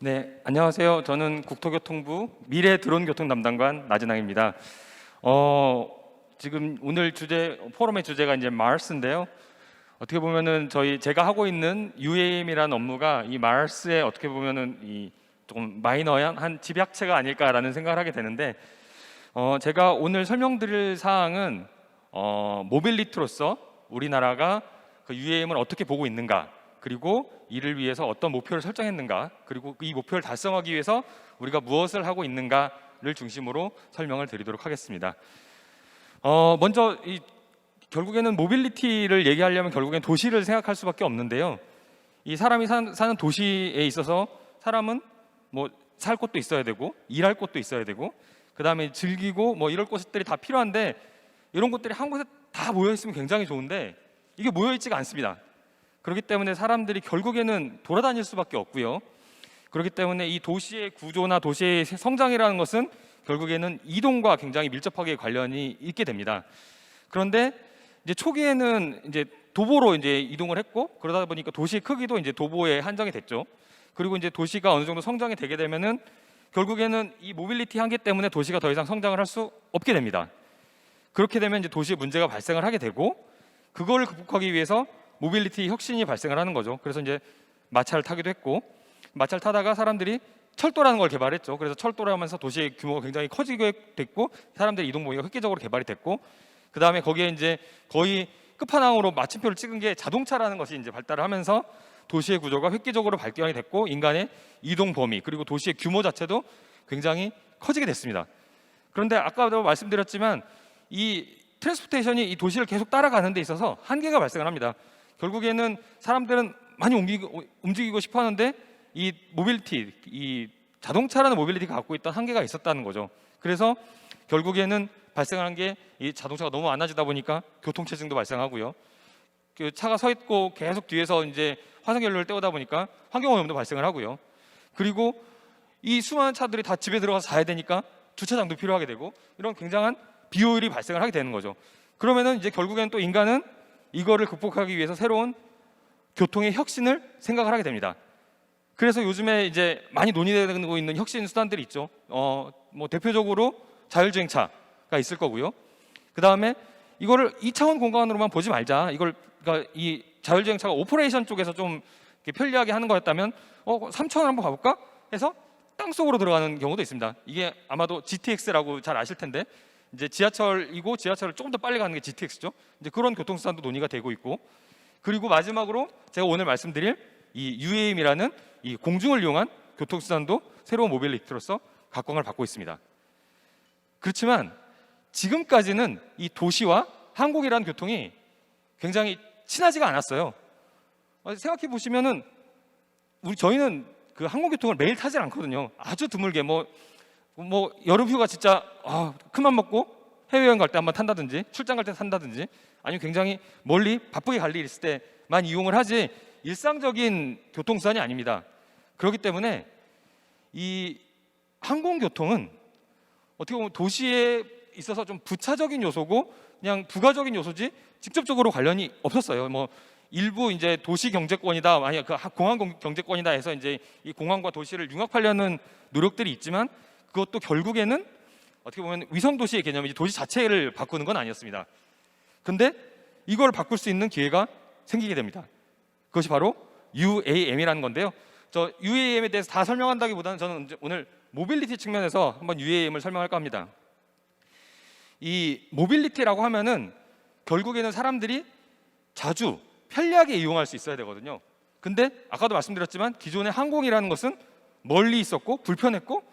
네, 안녕하세요. 저는 국토교통부 미래드론교통 담당관 나진항입니다. 지금 오늘 포럼의 주제가 이제 마rs인데요. 어떻게 보면은 제가 하고 있는 UAM이라는 업무가 이 마rs에 어떻게 보면은 이 조금 마이너한 집약체가 아닐까라는 생각을 하게 되는데, 제가 오늘 설명드릴 사항은 모빌리티로서 우리나라가 그 UAM을 어떻게 보고 있는가, 그리고 이를 위해서 어떤 목표를 설정했는가, 그리고 이 목표를 달성하기 위해서 우리가 무엇을 하고 있는가를 중심으로 설명을 드리도록 하겠습니다. 먼저 결국에는 모빌리티를 얘기하려면 결국엔 도시를 생각할 수밖에 없는데요. 이 사람이 사는 도시에 있어서 사람은 뭐 살 곳도 있어야 되고 일할 곳도 있어야 되고 그 다음에 즐기고 뭐 이럴 곳들이 다 필요한데, 이런 곳들이 한 곳에 다 모여 있으면 굉장히 좋은데 이게 모여 있지가 않습니다. 그렇기 때문에 사람들이 결국에는 돌아다닐 수밖에 없고요. 그렇기 때문에 이 도시의 구조나 도시의 성장이라는 것은 결국에는 이동과 굉장히 밀접하게 관련이 있게 됩니다. 그런데 이제 초기에는 이제 도보로 이제 이동을 했고, 그러다 보니까 도시의 크기도 이제 도보에 한정이 됐죠. 그리고 이제 도시가 어느 정도 성장이 되게 되면은 결국에는 이 모빌리티 한계 때문에 도시가 더 이상 성장을 할 수 없게 됩니다. 그렇게 되면 이제 도시에 문제가 발생을 하게 되고, 그걸 극복하기 위해서 모빌리티 혁신이 발생을 하는 거죠. 그래서 이제 마차를 타기도 했고, 마차를 타다가 사람들이 철도라는 걸 개발했죠. 그래서 철도를 하면서 도시의 규모가 굉장히 커지게 됐고, 사람들의 이동 범위가 획기적으로 개발이 됐고, 그 다음에 거기에 이제 거의 끝판왕으로 마침표를 찍은 게 자동차라는 것이 이제 발달을 하면서 도시의 구조가 획기적으로 발견이 됐고, 인간의 이동 범위 그리고 도시의 규모 자체도 굉장히 커지게 됐습니다. 그런데 아까도 말씀드렸지만 이 트랜스포테이션이 이 도시를 계속 따라가는 데 있어서 한계가 발생을 합니다. 결국에는 사람들은 많이 움직이고 싶어 하는데 이 모빌리티, 이 자동차라는 모빌리티가 갖고 있던 한계가 있었다는 거죠. 그래서 결국에는 발생하는 게 이 자동차가 너무 많아지다 보니까 교통체증도 발생하고요. 그 차가 서 있고 계속 뒤에서 이제 화석연료를 때우다 보니까 환경오염도 발생을 하고요. 그리고 이 수많은 차들이 다 집에 들어가서 자야 되니까 주차장도 필요하게 되고, 이런 굉장한 비효율이 발생을 하게 되는 거죠. 그러면은 이제 결국에는 또 인간은 이거를 극복하기 위해서 새로운 교통의 혁신을 생각을 하게 됩니다. 그래서 요즘에 이제 많이 논의되고 있는 혁신 수단들이 있죠. 뭐 대표적으로 자율주행차가 있을 거고요. 그 다음에 이거를 2차원 공간으로만 보지 말자. 그러니까 이 자율주행차가 오퍼레이션 쪽에서 좀 편리하게 하는 거였다면 3차원을 한번 가볼까 해서 땅속으로 들어가는 경우도 있습니다. 이게 아마도 GTX라고 잘 아실 텐데, 이제 지하철이고 지하철을 조금 더 빨리 가는 게 GTX죠. 이제 그런 교통수단도 논의가 되고 있고, 그리고 마지막으로 제가 오늘 말씀드릴 이 UAM이라는 이 공중을 이용한 교통수단도 새로운 모빌리티로서 각광을 받고 있습니다. 그렇지만 지금까지는 이 도시와 항공이라는 교통이 굉장히 친하지가 않았어요. 생각해 보시면은 저희는 그 항공교통을 매일 타질 않거든요. 아주 드물게 뭐 여름 휴가 진짜 큰맘 먹고 해외여행 갈 때 한번 탄다든지, 출장 갈 때 탄다든지, 아니면 굉장히 멀리 바쁘게 갈 일 있을 때만 이용을 하지 일상적인 교통수단이 아닙니다. 그렇기 때문에 이 항공교통은 어떻게 보면 도시에 있어서 좀 부차적인 요소고 그냥 부가적인 요소지 직접적으로 관련이 없었어요. 뭐 일부 이제 도시 경제권이다, 만약 그 공항 경제권이다 해서 이제 이 공항과 도시를 융합하려는 노력들이 있지만, 그것도 결국에는 어떻게 보면 위성 도시의 개념이지 도시 자체를 바꾸는 건 아니었습니다. 근데 이걸 바꿀 수 있는 기회가 생기게 됩니다. 그것이 바로 UAM이라는 건데요. 저 UAM에 대해서 다 설명한다기보다는 저는 오늘 모빌리티 측면에서 한번 UAM을 설명할까 합니다. 이 모빌리티라고 하면은 결국에는 사람들이 자주 편리하게 이용할 수 있어야 되거든요. 근데 아까도 말씀드렸지만 기존의 항공이라는 것은 멀리 있었고 불편했고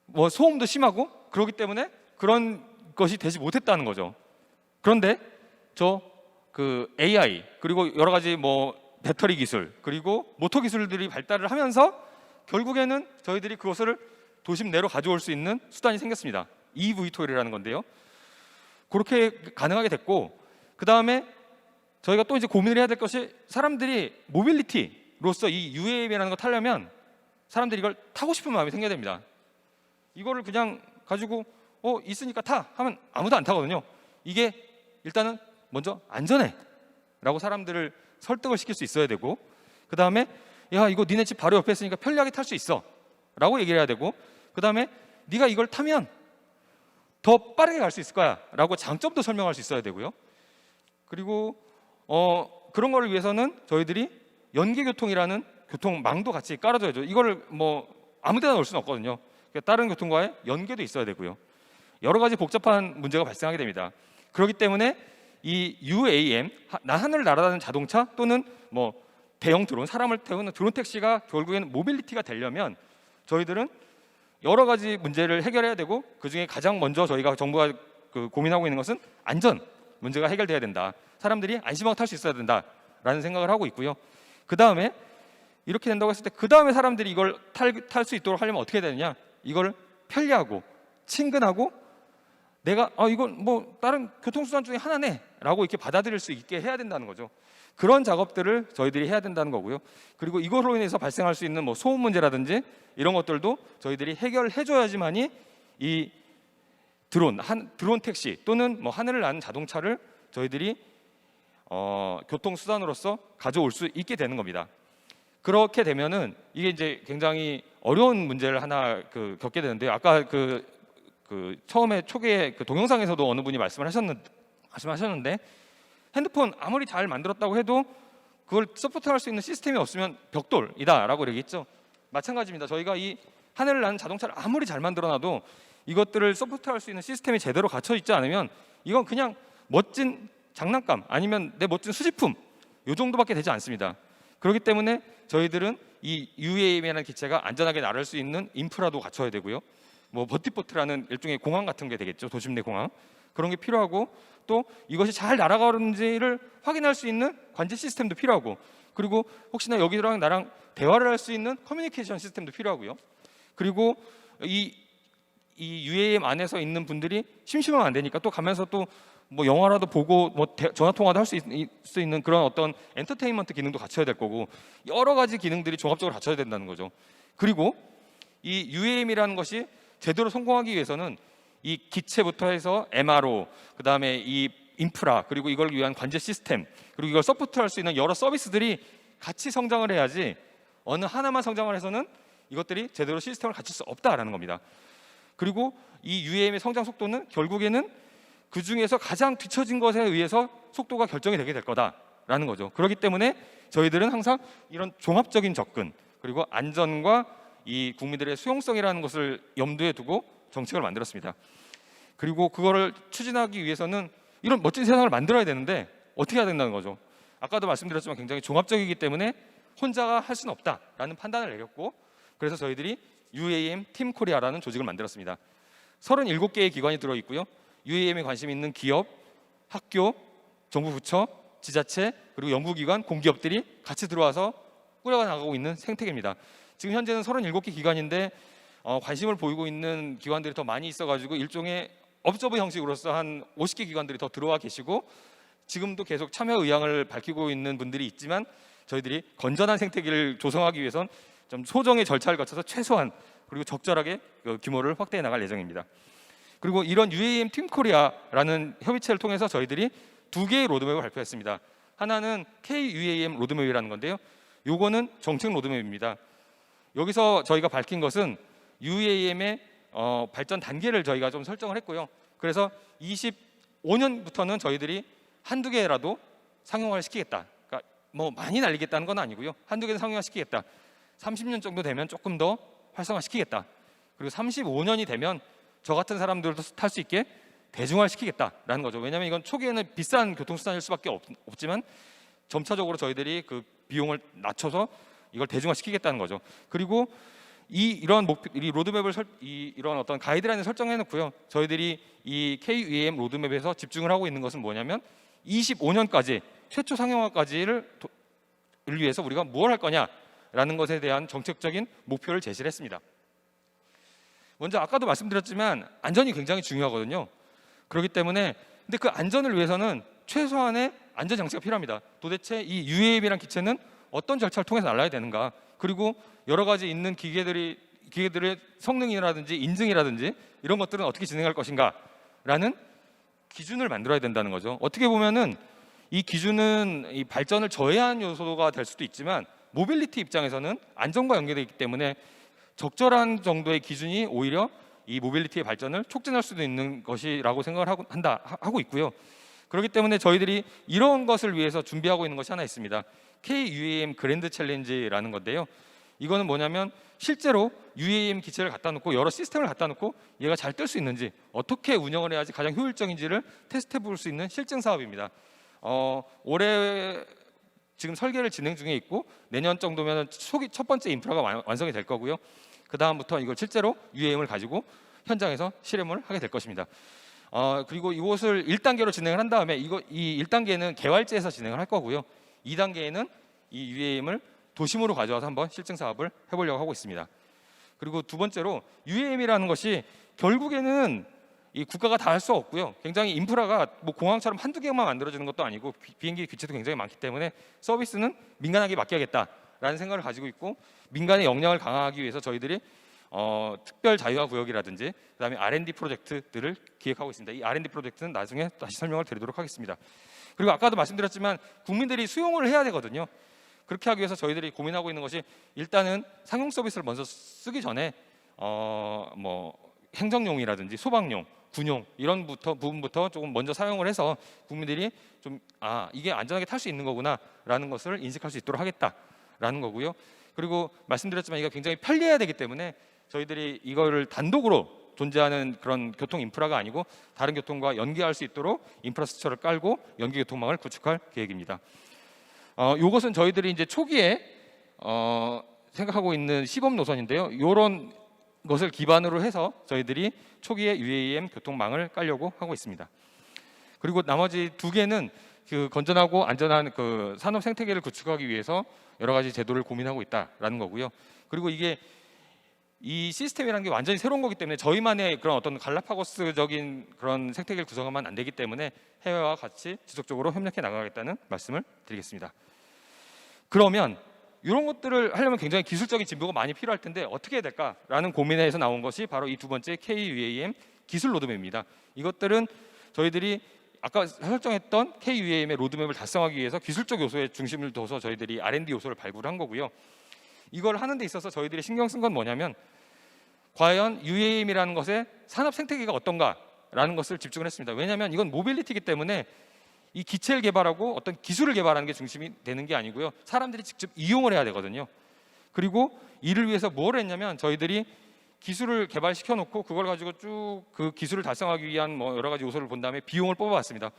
뭐 소음도 심하고 그렇기 때문에 그런 것이 되지 못했다는 거죠. 그런데 그 AI 그리고 여러 가지 뭐 배터리 기술 그리고 모터 기술들이 발달을 하면서 결국에는 저희들이 그것을 도심 내로 가져올 수 있는 수단이 생겼습니다. eVTOL이라는 건데요. 그렇게 가능하게 됐고, 그 다음에 저희가 또 이제 고민을 해야 될 것이, 사람들이 모빌리티로서 이 UAM이라는 거 타려면 사람들이 이걸 타고 싶은 마음이 생겨야 됩니다. 이거를 그냥 가지고 있으니까 타 하면 아무도 안 타거든요. 이게 일단은 먼저 안전해 라고 사람들을 설득을 시킬 수 있어야 되고, 그 다음에 야, 이거 니네 집 바로 옆에 있으니까 편리하게 탈 수 있어 라고 얘기를 해야 되고, 그 다음에 네가 이걸 타면 더 빠르게 갈 수 있을 거야 라고 장점도 설명할 수 있어야 되고요. 그리고 그런 거를 위해서는 저희들이 연계교통이라는 교통망도 같이 깔아줘야죠. 이거를 뭐 아무 데나 놓을 수는 없거든요. 다른 교통과의 연계도 있어야 되고요. 여러 가지 복잡한 문제가 발생하게 됩니다. 그렇기 때문에 이 UAM, 하늘을 날아다니는 자동차 또는 뭐 대형 드론, 사람을 태우는 드론 택시가 결국에는 모빌리티가 되려면 저희들은 여러 가지 문제를 해결해야 되고, 그중에 가장 먼저 저희가 정부가 고민하고 있는 것은 안전 문제가 해결돼야 된다. 사람들이 안심하고 탈 수 있어야 된다라는 생각을 하고 있고요. 그 다음에 이렇게 된다고 했을 때 그 다음에 사람들이 이걸 탈 수 있도록 하려면 어떻게 되느냐? 이걸 편리하고 친근하고 내가 이건 뭐 다른 교통수단 중에 하나네 라고 이렇게 받아들일 수 있게 해야 된다는 거죠. 그런 작업들을 저희들이 해야 된다는 거고요. 그리고 이걸로 인해서 발생할 수 있는 뭐 소음 문제라든지 이런 것들도 저희들이 해결해 줘야지만이 이 드론 택시 또는 뭐 하늘을 나는 자동차를 저희들이 교통수단으로서 가져올 수 있게 되는 겁니다. 그렇게 되면은 이게 이제 굉장히 어려운 문제를 하나 겪게 되는데요. 아까 처음에 초기에 동영상에서도 어느 분이 말씀하셨는데 핸드폰 아무리 잘 만들었다고 해도 그걸 서포트할 수 있는 시스템이 없으면 벽돌이다라고 얘기했죠. 마찬가지입니다. 저희가 이 하늘을 나는 자동차를 아무리 잘 만들어놔도 이것들을 서포트할 수 있는 시스템이 제대로 갖춰 있지 않으면 이건 그냥 멋진 장난감 아니면 내 멋진 수집품 이 정도밖에 되지 않습니다. 그렇기 때문에 저희들은 이 UAM이라는 기체가 안전하게 날을 수 있는 인프라도 갖춰야 되고요. 뭐 버티포트라는 일종의 공항 같은 게 되겠죠. 도심 내 공항. 그런 게 필요하고, 또 이것이 잘 날아가는지를 확인할 수 있는 관제 시스템도 필요하고, 그리고 혹시나 여기랑 나랑 대화를 할 수 있는 커뮤니케이션 시스템도 필요하고요. 그리고 이 UAM 안에서 있는 분들이 심심하면 안 되니까 또 가면서 또 뭐 영화라도 보고 뭐 전화 통화도 할 수 있는 그런 어떤 엔터테인먼트 기능도 갖춰야 될 거고, 여러 가지 기능들이 종합적으로 갖춰야 된다는 거죠. 그리고 이 UAM이라는 것이 제대로 성공하기 위해서는 이 기체부터 해서 MRO, 그 다음에 이 인프라, 그리고 이걸 위한 관제 시스템, 그리고 이걸 서포트할 수 있는 여러 서비스들이 같이 성장을 해야지 어느 하나만 성장을 해서는 이것들이 제대로 시스템을 갖출 수 없다라는 겁니다. 그리고 이 UAM의 성장 속도는 결국에는 그 중에서 가장 뒤처진 것에 의해서 속도가 결정이 되게 될 거다라는 거죠. 그렇기 때문에 저희들은 항상 이런 종합적인 접근, 그리고 안전과 이 국민들의 수용성이라는 것을 염두에 두고 정책을 만들었습니다. 그리고 그거를 추진하기 위해서는 이런 멋진 세상을 만들어야 되는데 어떻게 해야 된다는 거죠. 아까도 말씀드렸지만 굉장히 종합적이기 때문에 혼자가 할 수는 없다라는 판단을 내렸고, 그래서 저희들이 UAM 팀 코리아라는 조직을 만들었습니다. 37개의 기관이 들어있고요. UAM에 관심 있는 기업, 학교, 정부 부처, 지자체, 그리고 연구기관, 공기업들이 같이 들어와서 꾸려나가고 있는 생태계입니다. 지금 현재는 37개 기관인데 관심을 보이고 있는 기관들이 더 많이 있어가지고 일종의 업저브 형식으로서 한 50개 기관들이 더 들어와 계시고, 지금도 계속 참여 의향을 밝히고 있는 분들이 있지만 저희들이 건전한 생태계를 조성하기 위해선 좀 소정의 절차를 거쳐서 최소한 그리고 적절하게 규모를 확대해 나갈 예정입니다. 그리고 이런 UAM 팀 코리아라는 협의체를 통해서 저희들이 2개의 로드맵을 발표했습니다. 하나는 KUAM 로드맵이라는 건데요. 요거는 정책 로드맵입니다. 여기서 저희가 밝힌 것은 UAM의 발전 단계를 저희가 좀 설정을 했고요. 그래서 25년부터는 저희들이 한두 개라도 상용화를 시키겠다. 그러니까 뭐 많이 날리겠다는 건 아니고요. 한두 개는 상용화 시키겠다. 30년 정도 되면 조금 더 활성화 시키겠다. 그리고 35년이 되면 저 같은 사람들도 탈 수 있게 대중화 시키겠다라는 거죠. 왜냐하면 이건 초기에는 비싼 교통수단일 수밖에 없지만 점차적으로 저희들이 그 비용을 낮춰서 이걸 대중화 시키겠다는 거죠. 그리고 이런 로드맵을 이런 어떤 가이드라인을 설정해 놓고요. 저희들이 이 KUAM 로드맵에서 집중을 하고 있는 것은 뭐냐면 25년까지 최초 상용화까지를 위해서 우리가 무엇을 할 거냐라는 것에 대한 정책적인 목표를 제시를 했습니다. 먼저 아까도 말씀드렸지만 안전이 굉장히 중요하거든요. 그렇기 때문에 근데 그 안전을 위해서는 최소한의 안전 장치가 필요합니다. 도대체 이 UAM이란 기체는 어떤 절차를 통해서 날아야 되는가, 그리고 여러 가지 있는 기계들의 성능이라든지 인증이라든지 이런 것들은 어떻게 진행할 것인가 라는 기준을 만들어야 된다는 거죠. 어떻게 보면은 이 기준은 이 발전을 저해하는 요소가 될 수도 있지만 모빌리티 입장에서는 안전과 연계되기 때문에 적절한 정도의 기준이 오히려 이 모빌리티의 발전을 촉진할 수도 있는 것이라고 생각을 하고 있고요. 그렇기 때문에 저희들이 이런 것을 위해서 준비하고 있는 것이 하나 있습니다. KUAM 그랜드 챌린지라는 건데요. 이거는 뭐냐면 실제로 UAM 기체를 갖다 놓고 여러 시스템을 갖다 놓고 얘가 잘 뜰 수 있는지, 어떻게 운영을 해야지 가장 효율적인지를 테스트해 볼 수 있는 실증 사업입니다. 올해 지금 설계를 진행 중에 있고 내년 정도면 초기 첫 번째 인프라가 완성이 될 거고요. 그 다음부터 이걸 실제로 UAM을 가지고 현장에서 실험을 하게 될 것입니다. 그리고 이것을 1단계로 진행을 한 다음에 이 1단계는 개발지에서 진행을 할 거고요. 2단계에는 이 UAM을 도심으로 가져와서 한번 실증 사업을 해보려고 하고 있습니다. 그리고 두 번째로 UAM이라는 것이 결국에는 이 국가가 다 할 수 없고요. 굉장히 인프라가 뭐 공항처럼 한두 개만 만들어지는 것도 아니고 비행기 규칙도 굉장히 많기 때문에 서비스는 민간에게 맡겨야겠다라는 생각을 가지고 있고, 민간의 역량을 강화하기 위해서 저희들이 특별 자유화 구역이라든지 그다음에 R&D 프로젝트들을 기획하고 있습니다. 이 R&D 프로젝트는 나중에 다시 설명을 드리도록 하겠습니다. 그리고 아까도 말씀드렸지만 국민들이 수용을 해야 되거든요. 그렇게 하기 위해서 저희들이 고민하고 있는 것이, 일단은 상용 서비스를 먼저 쓰기 전에 뭐 행정용이라든지 소방용, 군용 이런 부분부터 조금 먼저 사용을 해서 국민들이 좀 이게 안전하게 탈 수 있는 거구나라는 것을 인식할 수 있도록 하겠다라는 거고요. 그리고 말씀드렸지만 이거 굉장히 편리해야 되기 때문에 저희들이 이거를 단독으로 존재하는 그런 교통 인프라가 아니고 다른 교통과 연계할 수 있도록 인프라스트럭처를 깔고 연계 교통망을 구축할 계획입니다. 이것은 저희들이 이제 초기에 생각하고 있는 시범 노선인데요. 이런 것을 기반으로 해서 저희들이 초기에 UAM 교통망을 깔려고 하고 있습니다. 그리고 나머지 두 개는 그 건전하고 안전한 그 산업 생태계를 구축하기 위해서 여러 가지 제도를 고민하고 있다라는 거고요. 그리고 이게 이 시스템이라는 게 완전히 새로운 거기 때문에 저희만의 그런 어떤 갈라파고스적인 그런 생태계를 구성하면 안 되기 때문에 해외와 같이 지속적으로 협력해 나가겠다는 말씀을 드리겠습니다. 그러면 이런 것들을 하려면 굉장히 기술적인 진보가 많이 필요할 텐데 어떻게 해야 될까라는 고민에서 나온 것이 바로 이 두 번째 KUAM 기술 로드맵입니다. 이것들은 저희들이 아까 설정했던 KUAM의 로드맵을 달성하기 위해서 기술적 요소에 중심을 둬서 저희들이 R&D 요소를 발굴한 거고요. 이걸 하는 데 있어서 저희들이 신경 쓴 건 뭐냐면, 과연 UAM이라는 것의 산업 생태계가 어떤가라는 것을 집중을 했습니다. 왜냐하면 이건 모빌리티이기 때문에 이 기체를 개발하고 어떤 기술을 개발하는 게 중심이 되는 게 아니고요. 사람들이 직접 이용을 해야 되거든요. 그리고 이를 위해서 뭘 했냐면, 저희들이 기술을 개발시켜 놓고 그걸 가지고 쭉 그 기술을 달성하기 위한 뭐 여러 가지 요소를 본 다음에 비용을 뽑아봤습니다.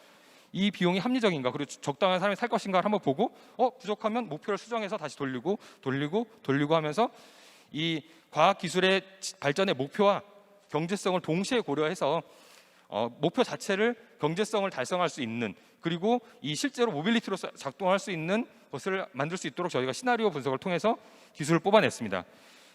이 비용이 합리적인가, 그리고 적당한 사람이 살 것인가를 한번 보고 부족하면 목표를 수정해서 다시 돌리고 하면서 이 과학 기술의 발전의 목표와 경제성을 동시에 고려해서 목표 자체를 경제성을 달성할 수 있는, 그리고 이 실제로 모빌리티로 작동할 수 있는 것을 만들 수 있도록 저희가 시나리오 분석을 통해서 기술을 뽑아냈습니다.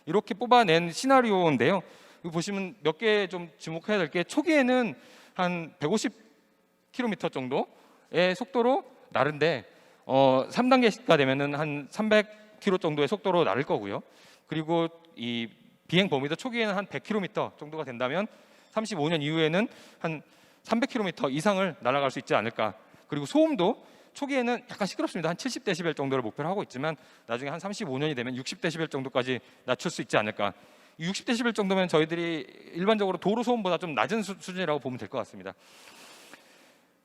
이렇게 뽑아낸 시나리오인데요. 이거 보시면 몇 개 좀 주목해야 될 게, 초기에는 한 150km 정도의 속도로 나른데 3단계가 되면은 한 300km 정도의 속도로 나를 거고요. 그리고 이 비행 범위도 초기에는 한 100km 정도가 된다면 35년 이후에는 한 300km 이상을 날아갈 수 있지 않을까. 그리고 소음도 초기에는 약간 시끄럽습니다. 한 70dB 정도를 목표로 하고 있지만 나중에 한 35년이 되면 60dB 정도까지 낮출 수 있지 않을까. 60dB 정도면 저희들이 일반적으로 도로 소음보다 좀 낮은 수준이라고 보면 될 것 같습니다.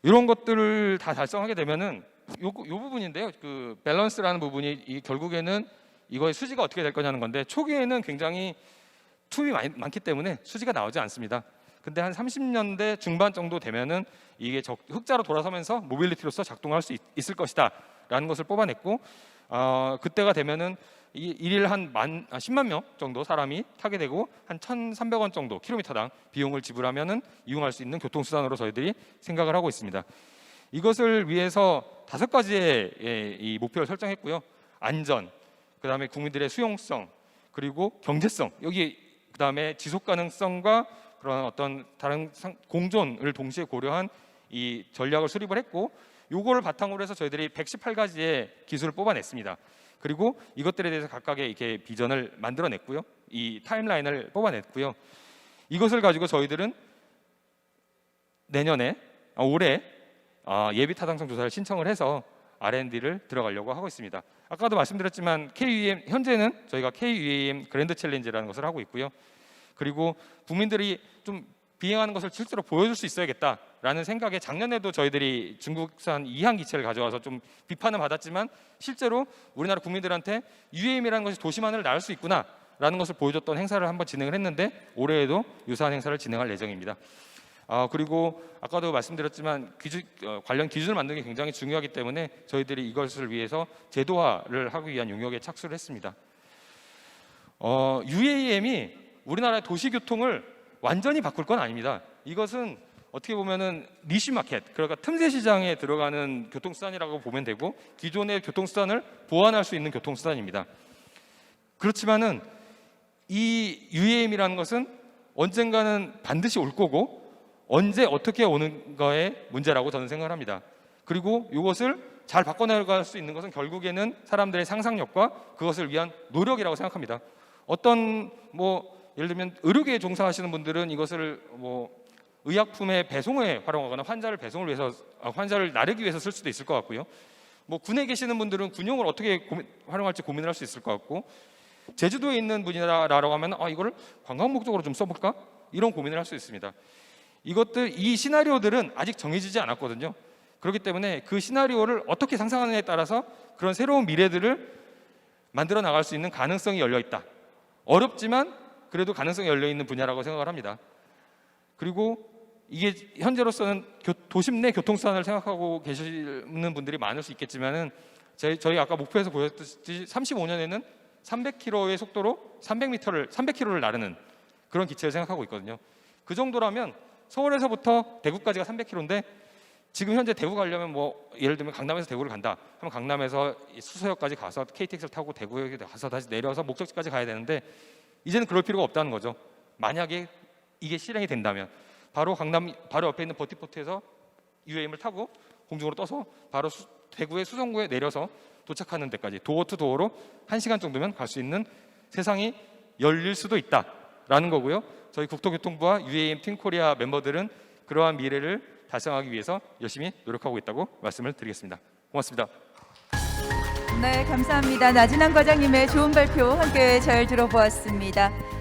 이런 것들을 다 달성하게 되면은 요 부분인데요. 그 밸런스라는 부분이 결국에는 이거의 수지가 어떻게 될 거냐는 건데, 초기에는 굉장히 투입이 많기 때문에 수지가 나오지 않습니다. 근데 한 30년대 중반 정도 되면은 이게 흑자로 돌아서면서 모빌리티로서 작동할 수 있을 것이다 라는 것을 뽑아냈고, 그때가 되면은 일일 한 10만 명 정도 사람이 타게 되고 한 1,300원 정도 킬로미터당 비용을 지불하면은 이용할 수 있는 교통수단으로 저희들이 생각을 하고 있습니다. 이것을 위해서 5가지의 이 목표를 설정했고요. 안전, 그다음에 국민들의 수용성, 그리고 경제성, 여기 그다음에 지속 가능성과 그런 어떤 다른 공존을 동시에 고려한 이 전략을 수립을 했고, 요거를 바탕으로 해서 저희들이 118가지의 기술을 뽑아냈습니다. 그리고 이것들에 대해서 각각의 이렇게 비전을 만들어냈고요. 이 타임라인을 뽑아냈고요. 이것을 가지고 저희들은 올해 예비 타당성 조사를 신청을 해서 R&D를 들어가려고 하고 있습니다. 아까도 말씀드렸지만 KUAM 현재는 저희가 KUAM 그랜드 챌린지라는 것을 하고 있고요. 그리고 국민들이 좀 비행하는 것을 실제로 보여줄 수 있어야겠다라는 생각에 작년에도 저희들이 중국산 2항 기체를 가져와서 좀 비판을 받았지만 실제로 우리나라 국민들한테 UAM이라는 것이 도시만을 낳을 수 있구나라는 것을 보여줬던 행사를 한번 진행을 했는데 올해에도 유사한 행사를 진행할 예정입니다. 그리고 아까도 말씀드렸지만 관련 기준을 만드는 게 굉장히 중요하기 때문에 저희들이 이것을 위해서 제도화를 하기 위한 용역에 착수를 했습니다. UAM이 우리나라의 도시교통을 완전히 바꿀 건 아닙니다. 이것은 어떻게 보면은 니쉬 마켓, 그러니까 틈새 시장에 들어가는 교통수단이라고 보면 되고 기존의 교통수단을 보완할 수 있는 교통수단입니다. 그렇지만은 이 UAM이라는 것은 언젠가는 반드시 올 거고 언제 어떻게 오는 거의 문제라고 저는 생각을 합니다. 그리고 이것을 잘 바꿔나갈 수 있는 것은 결국에는 사람들의 상상력과 그것을 위한 노력이라고 생각합니다. 어떤 예를 들면 의료계에 종사하시는 분들은 이것을 의약품의 배송에 활용하거나 환자를 배송을 위해서 환자를 나르기 위해서 쓸 수도 있을 것 같고요. 군에 계시는 분들은 군용을 어떻게 활용할지 고민을 할 수 있을 것 같고 제주도에 있는 분이라고 하면 이거를 관광 목적으로 좀 써볼까? 이런 고민을 할 수 있습니다. 이 시나리오들은 아직 정해지지 않았거든요. 그렇기 때문에 그 시나리오를 어떻게 상상하느냐에 따라서 그런 새로운 미래들을 만들어 나갈 수 있는 가능성이 열려 있다. 어렵지만 그래도 가능성이 열려 있는 분야라고 생각을 합니다. 그리고 이게 현재로서는 도심 내 교통수단을 생각하고 계시는 분들이 많을 수 있겠지만은 저희 아까 목표에서 보였듯이 35년에는 300km의 속도로 300km를 나르는 그런 기체를 생각하고 있거든요. 그 정도라면 서울에서부터 대구까지가 300km인데 지금 현재 대구 가려면 예를 들면 강남에서 대구를 간다 하면 강남에서 수서역까지 가서 KTX를 타고 대구역에 가서 다시 내려서 목적지까지 가야 되는데 이제는 그럴 필요가 없다는 거죠. 만약에 이게 실행이 된다면 바로 옆에 있는 버티포트에서 UAM을 타고 공중으로 떠서 바로 대구의 수성구에 내려서 도착하는 데까지 도어 투 도어로 1시간 정도면 갈 수 있는 세상이 열릴 수도 있다라는 거고요. 저희 국토교통부와 UAM 팀 코리아 멤버들은 그러한 미래를 달성하기 위해서 열심히 노력하고 있다고 말씀을 드리겠습니다. 고맙습니다. 네, 감사합니다. 나진환 과장님의 좋은 발표 함께 잘 들어보았습니다.